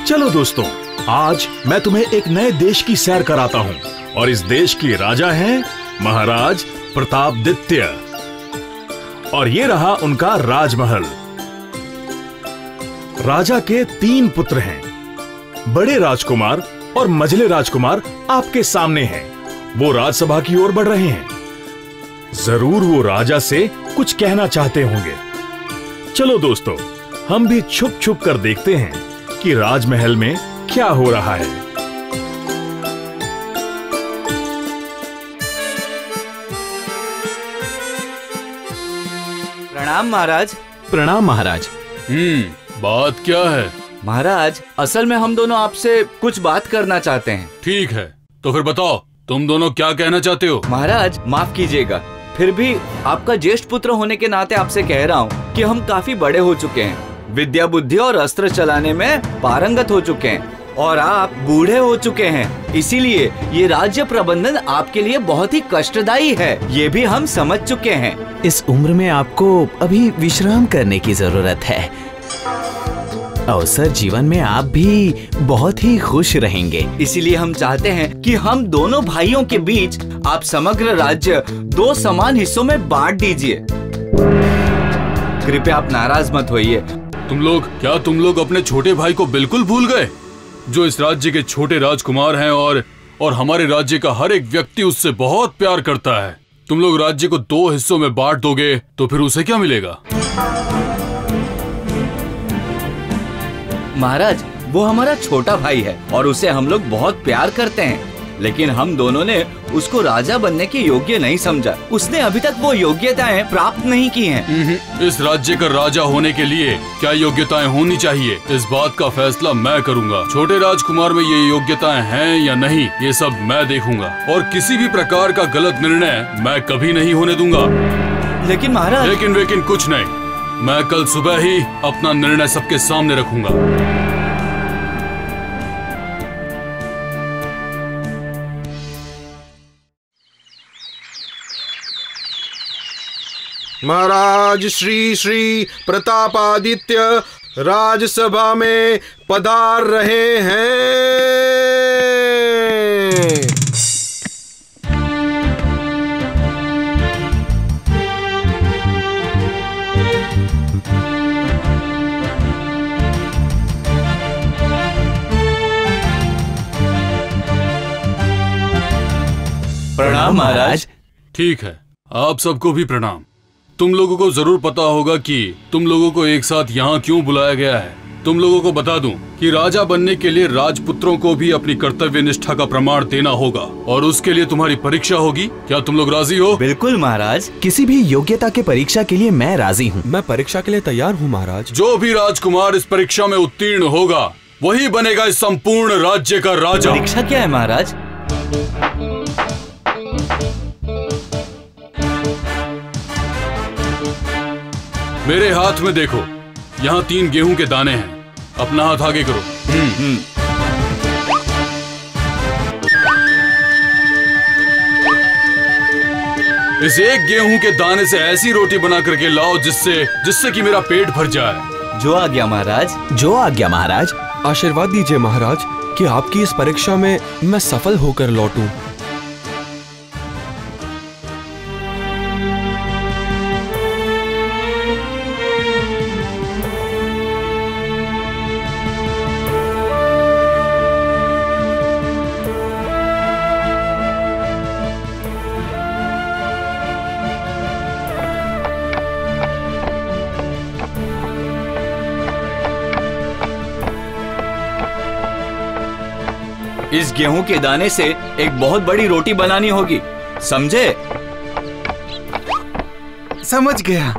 चलो दोस्तों, आज मैं तुम्हें एक नए देश की सैर कराता हूँ और इस देश के राजा हैं महाराज प्रतापदित्य। और ये रहा उनका राजमहल। राजा के 3 पुत्र हैं। बड़े राजकुमार और मझले राजकुमार आपके सामने हैं। वो राजसभा की ओर बढ़ रहे हैं। जरूर वो राजा से कुछ कहना चाहते होंगे। चलो दोस्तों, हम भी छुप छुप कर देखते हैं कि राजमहल में क्या हो रहा है। प्रणाम महाराज। प्रणाम महाराज। बात क्या है? महाराज, असल में हम दोनों आपसे कुछ बात करना चाहते हैं। ठीक है, तो फिर बताओ तुम दोनों क्या कहना चाहते हो? महाराज माफ कीजिएगा, फिर भी आपका ज्येष्ठ पुत्र होने के नाते आपसे कह रहा हूँ कि हम काफी बड़े हो चुके हैं, विद्या बुद्धि और अस्त्र चलाने में पारंगत हो चुके हैं और आप बूढ़े हो चुके हैं। इसीलिए ये राज्य प्रबंधन आपके लिए बहुत ही कष्टदायी है, ये भी हम समझ चुके हैं। इस उम्र में आपको अभी विश्राम करने की जरूरत है। अवसर जीवन में आप भी बहुत ही खुश रहेंगे। इसीलिए हम चाहते हैं कि हम दोनों भाइयों के बीच आप समग्र राज्य 2 समान हिस्सों में बांट दीजिए। कृपया आप नाराज मत होइए। तुम लोग अपने छोटे भाई को बिल्कुल भूल गए, जो इस राज्य के छोटे राजकुमार हैं और हमारे राज्य का हर एक व्यक्ति उससे बहुत प्यार करता है। तुम लोग राज्य को 2 हिस्सों में बांट दोगे तो फिर उसे क्या मिलेगा? महाराज, वो हमारा छोटा भाई है और उसे हम लोग बहुत प्यार करते हैं, लेकिन हम दोनों ने उसको राजा बनने के योग्य नहीं समझा। उसने अभी तक वो योग्यताएं प्राप्त नहीं की हैं। इस राज्य का राजा होने के लिए क्या योग्यताएं होनी चाहिए, इस बात का फैसला मैं करूंगा। छोटे राजकुमार में ये योग्यताएं हैं या नहीं, ये सब मैं देखूंगा और किसी भी प्रकार का गलत निर्णय मैं कभी नहीं होने दूंगा। लेकिन महाराज, लेकिन कुछ नहीं, मैं कल सुबह ही अपना निर्णय सबके सामने रखूंगा। महाराज श्री श्री प्रतापादित्य राजसभा में पधार रहे हैं। प्रणाम महाराज। ठीक है, आप सबको भी प्रणाम। तुम लोगों को जरूर पता होगा कि तुम लोगों को एक साथ यहाँ क्यों बुलाया गया है। तुम लोगों को बता दूं कि राजा बनने के लिए राजपुत्रों को भी अपनी कर्तव्य निष्ठा का प्रमाण देना होगा और उसके लिए तुम्हारी परीक्षा होगी। क्या तुम लोग राजी हो? बिल्कुल महाराज। किसी भी योग्यता के परीक्षा के लिए मैं राजी हूँ। मैं परीक्षा के लिए तैयार हूँ महाराज। जो भी राजकुमार इस परीक्षा में उत्तीर्ण होगा वही बनेगा इस संपूर्ण राज्य का राजा। परीक्षा क्या है महाराज? मेरे हाथ में देखो, यहाँ 3 गेहूं के दाने हैं। अपना हाथ आगे करो। इस एक गेहूं के दाने से ऐसी रोटी बना करके लाओ जिससे कि मेरा पेट भर जाए। जो आज्ञा महाराज। जो आज्ञा महाराज। आशीर्वाद दीजिए महाराज कि आपकी इस परीक्षा में मैं सफल होकर लौटूं। इस गेहूं के दाने से एक बहुत बड़ी रोटी बनानी होगी, समझे? समझ गया।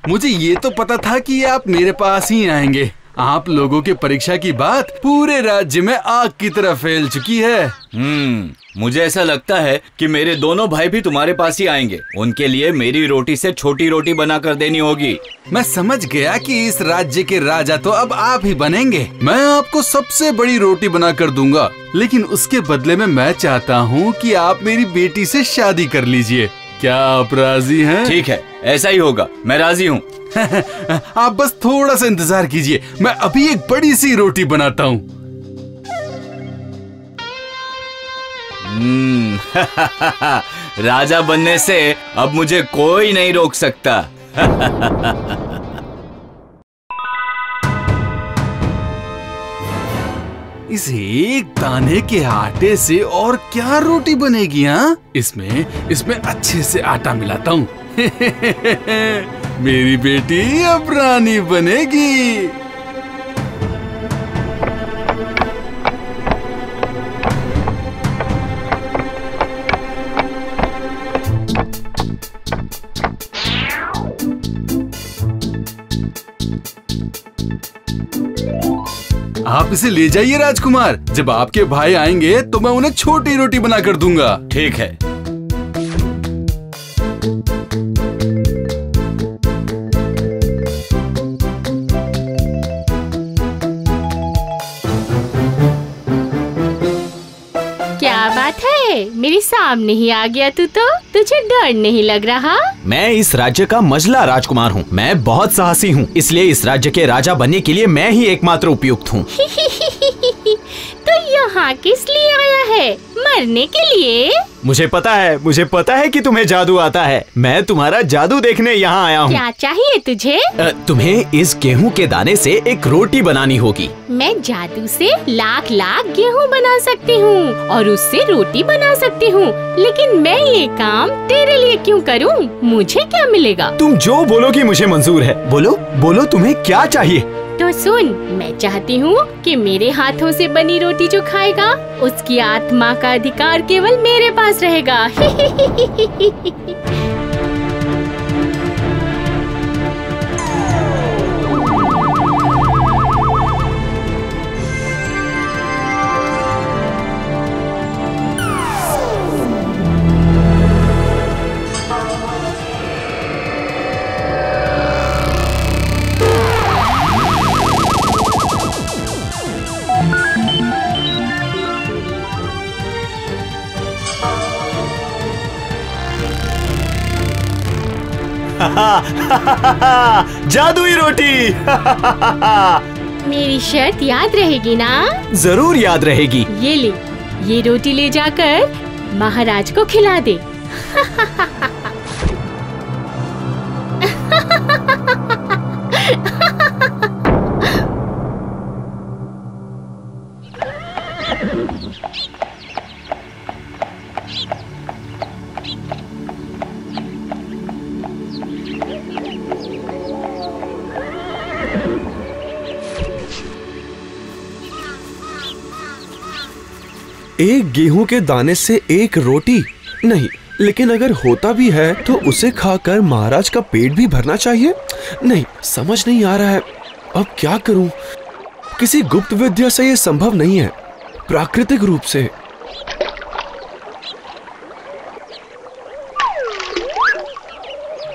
मुझे ये तो पता था कि आप मेरे पास ही आएंगे। आप लोगों के परीक्षा की बात पूरे राज्य में आग की तरह फैल चुकी है। मुझे ऐसा लगता है कि मेरे दोनों भाई भी तुम्हारे पास ही आएंगे। उनके लिए मेरी रोटी से छोटी रोटी बना कर देनी होगी। मैं समझ गया कि इस राज्य के राजा तो अब आप ही बनेंगे। मैं आपको सबसे बड़ी रोटी बना कर दूंगा, लेकिन उसके बदले में मैं चाहता हूँ कि आप मेरी बेटी से शादी कर लीजिए। क्या आप राजी हैं? ठीक है, ऐसा ही होगा। मैं राजी हूँ। आप बस थोड़ा सा इंतजार कीजिए, मैं अभी एक बड़ी सी रोटी बनाता हूँ। राजा बनने से अब मुझे कोई नहीं रोक सकता। इस एक दाने के आटे से और क्या रोटी बनेगी? हाँ, इसमें अच्छे से आटा मिलाता हूँ। मेरी बेटी अब रानी बनेगी। आप इसे ले जाइए राजकुमार। जब आपके भाई आएंगे तो मैं उन्हें छोटी रोटी बनाकर दूंगा। ठीक है। क्या बात है, मेरे सामने ही आ गया तू तो? तुझे डर नहीं लग रहा? मैं इस राज्य का मजला राजकुमार हूँ। मैं बहुत साहसी हूँ, इसलिए इस राज्य के राजा बनने के लिए मैं ही एकमात्र उपयुक्त हूँ। तो यहाँ किस लिए आया है? मरने के लिए? मुझे पता है कि तुम्हें जादू आता है। मैं तुम्हारा जादू देखने यहाँ आया हूँ। क्या चाहिए तुझे? तुम्हें इस गेहूं के दाने से एक रोटी बनानी होगी। मैं जादू से लाख लाख गेहूं बना सकती हूँ और उससे रोटी बना सकती हूँ, लेकिन मैं ये काम तेरे लिए क्यों करूँ? मुझे क्या मिलेगा? तुम जो बोलोगी मुझे मंजूर है। बोलो तुम्हें क्या चाहिए? तो सुन, मैं चाहती हूँ कि मेरे हाथों से बनी रोटी जो खाएगा उसकी आत्मा का अधिकार केवल मेरे पास रहेगा। जादुई रोटी। मेरी शर्त याद रहेगी ना? जरूर याद रहेगी। ये ले, ये रोटी ले जाकर महाराज को खिला दे। एक गेहूं के दाने से एक रोटी नहीं, लेकिन अगर होता भी है तो उसे खाकर महाराज का पेट भी भरना चाहिए। नहीं, समझ नहीं आ रहा है, अब क्या करूं? किसी गुप्त विद्या से ये संभव नहीं है, प्राकृतिक रूप से।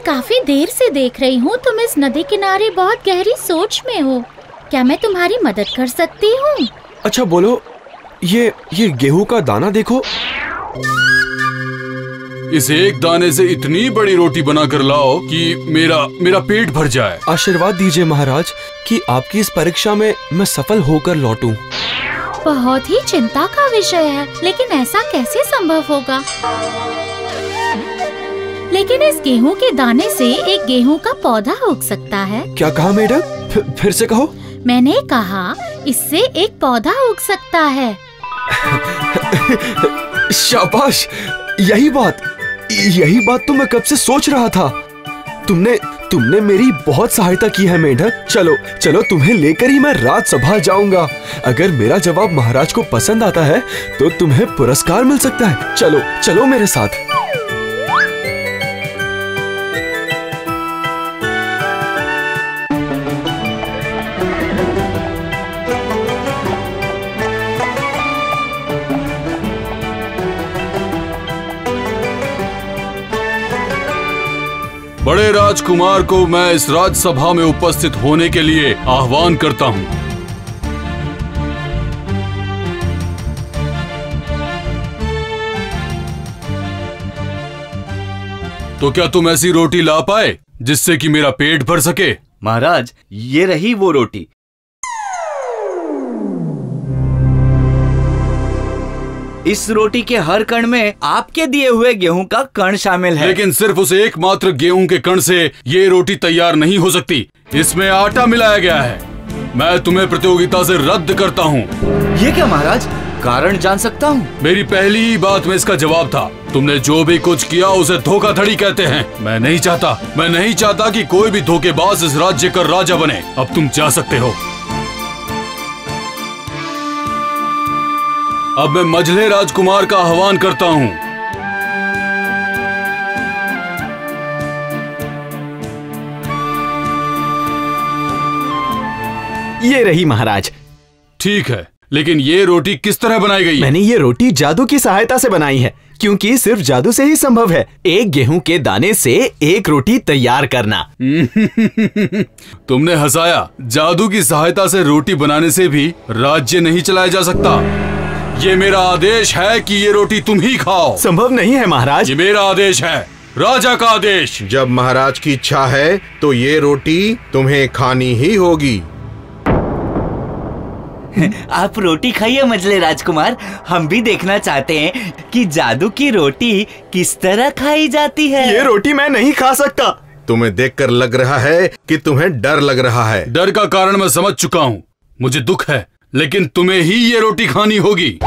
काफी देर से देख रही हूँ तुम इस नदी किनारे बहुत गहरी सोच में हो। क्या मैं तुम्हारी मदद कर सकती हूँ? अच्छा बोलो, ये गेहूं का दाना देखो। इस एक दाने से इतनी बड़ी रोटी बनाकर लाओ कि मेरा पेट भर जाए। आशीर्वाद दीजिए महाराज कि आपकी इस परीक्षा में मैं सफल होकर लौटूं। बहुत ही चिंता का विषय है, लेकिन ऐसा कैसे संभव होगा? लेकिन इस गेहूं के दाने से एक गेहूं का पौधा उग सकता है। क्या कहा मैडम? फिर से कहो। मैंने कहा इससे एक पौधा उग सकता है। शाबाश, यही बात तो मैं कब से सोच रहा था। तुमने मेरी बहुत सहायता की है मेढक। चलो तुम्हें लेकर ही मैं राजसभा जाऊंगा। अगर मेरा जवाब महाराज को पसंद आता है तो तुम्हें पुरस्कार मिल सकता है। चलो मेरे साथ। बड़े राजकुमार को मैं इस राजसभा में उपस्थित होने के लिए आह्वान करता हूँ। तो क्या तुम ऐसी रोटी ला पाए जिससे कि मेरा पेट भर सके? महाराज, ये रही वो रोटी। इस रोटी के हर कण में आपके दिए हुए गेहूं का कण शामिल है। लेकिन सिर्फ उस एकमात्र गेहूं के कण से ये रोटी तैयार नहीं हो सकती। इसमें आटा मिलाया गया है। मैं तुम्हें प्रतियोगिता से रद्द करता हूँ। ये क्या महाराज, कारण जान सकता हूँ? मेरी पहली ही बात में इसका जवाब था। तुमने जो भी कुछ किया उसे धोखाधड़ी कहते हैं। मैं नहीं चाहता कि कोई भी धोखेबाज इस राज्य का राजा बने। अब तुम जा सकते हो। अब मैं मझले राजकुमार का आह्वान करता हूँ। ये रही महाराज। ठीक है, लेकिन ये रोटी किस तरह बनाई गई है? मैंने ये रोटी जादू की सहायता से बनाई है, क्योंकि सिर्फ जादू से ही संभव है एक गेहूं के दाने से एक रोटी तैयार करना। तुमने हंसाया। जादू की सहायता से रोटी बनाने से भी राज्य नहीं चलाया जा सकता। ये मेरा आदेश है कि ये रोटी तुम ही खाओ। संभव नहीं है महाराज। ये मेरा आदेश है, राजा का आदेश। जब महाराज की इच्छा है तो ये रोटी तुम्हें खानी ही होगी। आप रोटी खाइए मझले राजकुमार। हम भी देखना चाहते हैं कि जादू की रोटी किस तरह खाई जाती है। ये रोटी मैं नहीं खा सकता। तुम्हें देखकर लग रहा है कि तुम्हें डर लग रहा है। डर का कारण मैं समझ चुका हूँ। मुझे दुख है, लेकिन तुम्हें ही ये रोटी खानी होगी।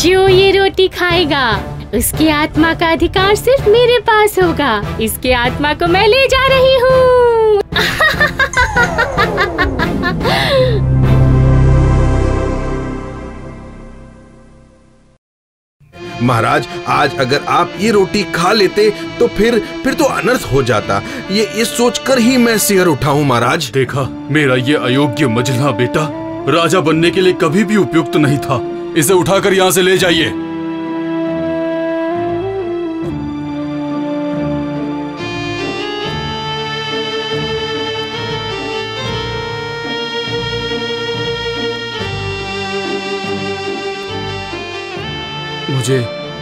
जो ये रोटी खाएगा उसकी आत्मा का अधिकार सिर्फ मेरे पास होगा। इसके आत्मा को मैं ले जा रही हूँ। महाराज, आज अगर आप ये रोटी खा लेते तो फिर तो अनर्थ हो जाता। ये सोचकर ही मैं सिर उठाऊं महाराज। देखा, मेरा ये अयोग्य मझला बेटा राजा बनने के लिए कभी भी उपयुक्त नहीं था। इसे उठाकर यहाँ से ले जाइए।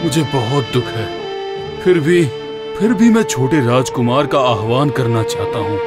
मुझे बहुत दुख है। फिर भी मैं छोटे राजकुमार का आह्वान करना चाहता हूँ।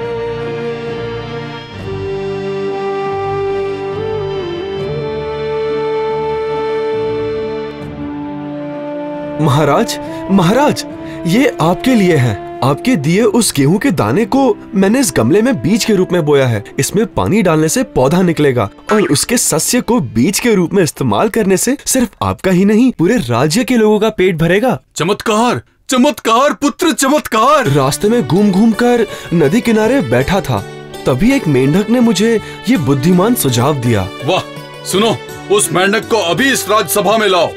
महाराज, ये आपके लिए है। आपके दिए उस गेहूं के दाने को मैंने इस गमले में बीज के रूप में बोया है। इसमें पानी डालने से पौधा निकलेगा और उसके सस्य को बीज के रूप में इस्तेमाल करने से सिर्फ आपका ही नहीं पूरे राज्य के लोगों का पेट भरेगा। चमत्कार, चमत्कार पुत्र, चमत्कार। रास्ते में घूम कर नदी किनारे बैठा था, तभी एक मेंढक ने मुझे ये बुद्धिमान सुझाव दिया। वाह, सुनो, उस मेंढक को अभी इस राजसभा में लाओ।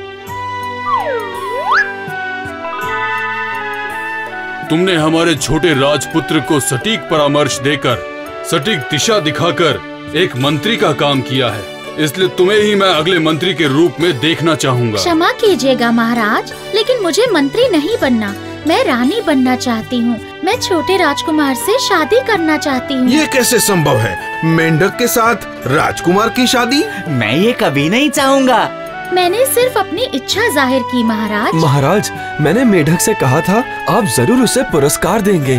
तुमने हमारे छोटे राजपुत्र को सटीक परामर्श देकर, सटीक दिशा दिखाकर एक मंत्री का काम किया है, इसलिए तुम्हें ही मैं अगले मंत्री के रूप में देखना चाहूँगा। क्षमा कीजिएगा महाराज, लेकिन मुझे मंत्री नहीं बनना। मैं रानी बनना चाहती हूँ। मैं छोटे राजकुमार से शादी करना चाहती हूँ। ये कैसे संभव है? मेंढक के साथ राजकुमार की शादी? मैं ये कभी नहीं चाहूँगा। मैंने सिर्फ अपनी इच्छा जाहिर की महाराज, मैंने मेंढक से कहा था आप जरूर उसे पुरस्कार देंगे।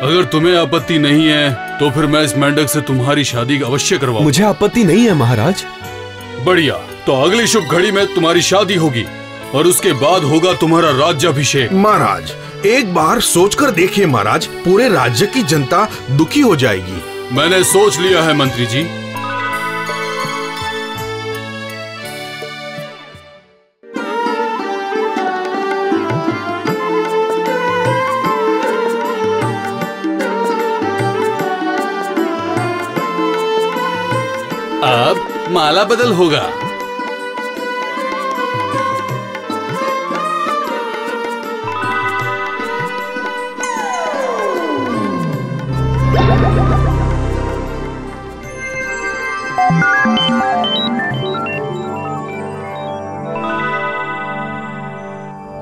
अगर तुम्हें आपत्ति नहीं है तो फिर मैं इस मेंढक से तुम्हारी शादी अवश्य करवाऊंगा। मुझे आपत्ति नहीं है महाराज। बढ़िया, तो अगली शुभ घड़ी में तुम्हारी शादी होगी और उसके बाद होगा तुम्हारा राज्याभिषेक। महाराज, एक बार सोचकर देखिए महाराज, पूरे राज्य की जनता दुखी हो जाएगी। मैंने सोच लिया है मंत्री जी। अब माला बदल होगा।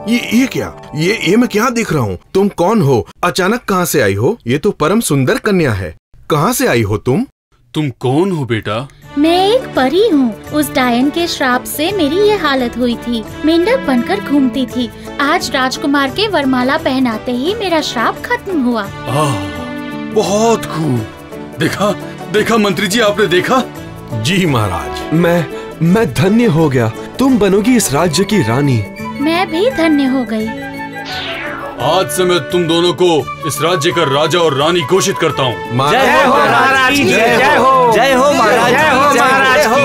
ये क्या? ये मैं क्या देख रहा हूँ? तुम कौन हो? अचानक कहाँ से आई हो? ये तो परम सुंदर कन्या है। कहाँ से आई हो तुम? तुम कौन हो बेटा? मैं एक परी हूँ। उस डायन के श्राप से मेरी ये हालत हुई थी। मेंढक बनकर घूमती थी। आज राजकुमार के वरमाला पहनाते ही मेरा श्राप खत्म हुआ। बहुत खूब। देखा देखा मंत्री जी, आपने देखा? जी महाराज। मैं धन्य हो गया। तुम बनोगी इस राज्य की रानी। मैं भी धन्य हो गई। आज से मैं तुम दोनों को इस राज्य का राजा और रानी घोषित करता हूँ। जय हो महाराज, जय हो महाराज, जय हो महाराज, जय हो।